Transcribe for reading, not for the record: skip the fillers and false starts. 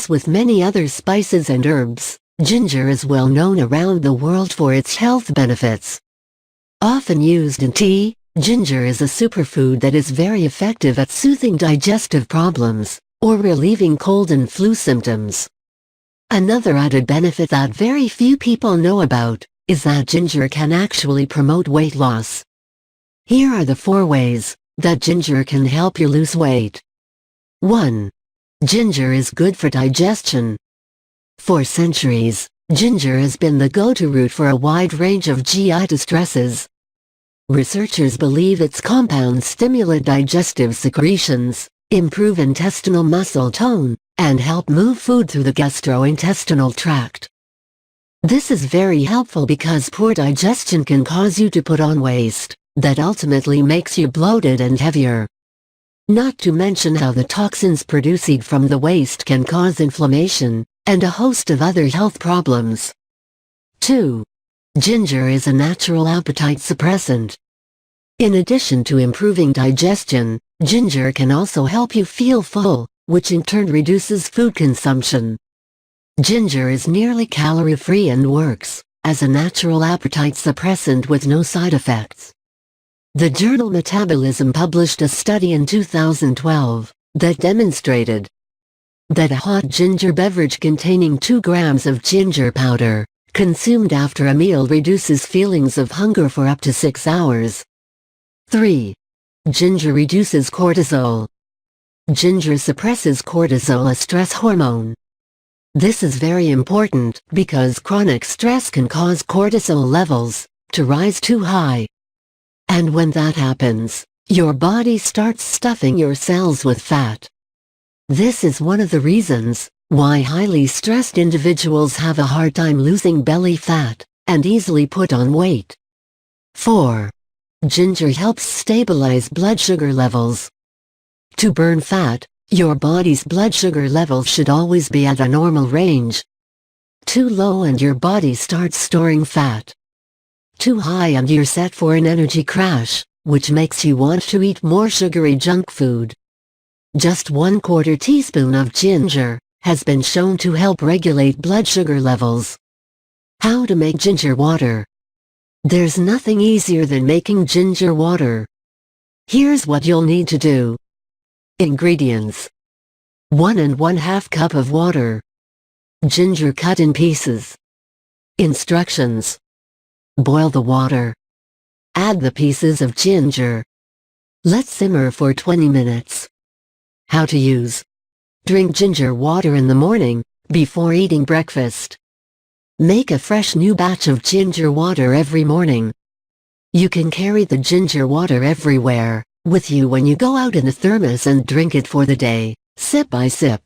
As with many other spices and herbs, ginger is well known around the world for its health benefits. Often used in tea, ginger is a superfood that is very effective at soothing digestive problems, or relieving cold and flu symptoms. Another added benefit that very few people know about is that ginger can actually promote weight loss. Here are the 4 ways that ginger can help you lose weight. 1. Ginger is good for digestion. For centuries, ginger has been the go-to root for a wide range of GI distresses. Researchers believe its compounds stimulate digestive secretions, improve intestinal muscle tone, and help move food through the gastrointestinal tract. This is very helpful because poor digestion can cause you to put on waste that ultimately makes you bloated and heavier. Not to mention how the toxins produced from the waste can cause inflammation and a host of other health problems. 2. Ginger is a natural appetite suppressant. In addition to improving digestion, ginger can also help you feel full, which in turn reduces food consumption. Ginger is nearly calorie-free and works as a natural appetite suppressant with no side effects. The journal Metabolism published a study in 2012 that demonstrated that a hot ginger beverage containing 2 grams of ginger powder, consumed after a meal, reduces feelings of hunger for up to 6 hours. 3. Ginger reduces cortisol. Ginger suppresses cortisol, a stress hormone. This is very important because chronic stress can cause cortisol levels to rise too high. And when that happens, your body starts stuffing your cells with fat. This is one of the reasons why highly stressed individuals have a hard time losing belly fat and easily put on weight. 4. Ginger helps stabilize blood sugar levels. To burn fat, your body's blood sugar levels should always be at a normal range. Too low and your body starts storing fat. Too high and you're set for an energy crash, which makes you want to eat more sugary junk food. Just 1/4 teaspoon of ginger has been shown to help regulate blood sugar levels. How to make ginger water? There's nothing easier than making ginger water. Here's what you'll need to do. Ingredients: 1 1/2 cup of water. Ginger cut in pieces. Instructions: boil the water. Add the pieces of ginger. Let simmer for 20 minutes. How to use: drink ginger water in the morning, before eating breakfast. Make a fresh new batch of ginger water every morning. You can carry the ginger water everywhere with you when you go out in a thermos and drink it for the day, sip by sip.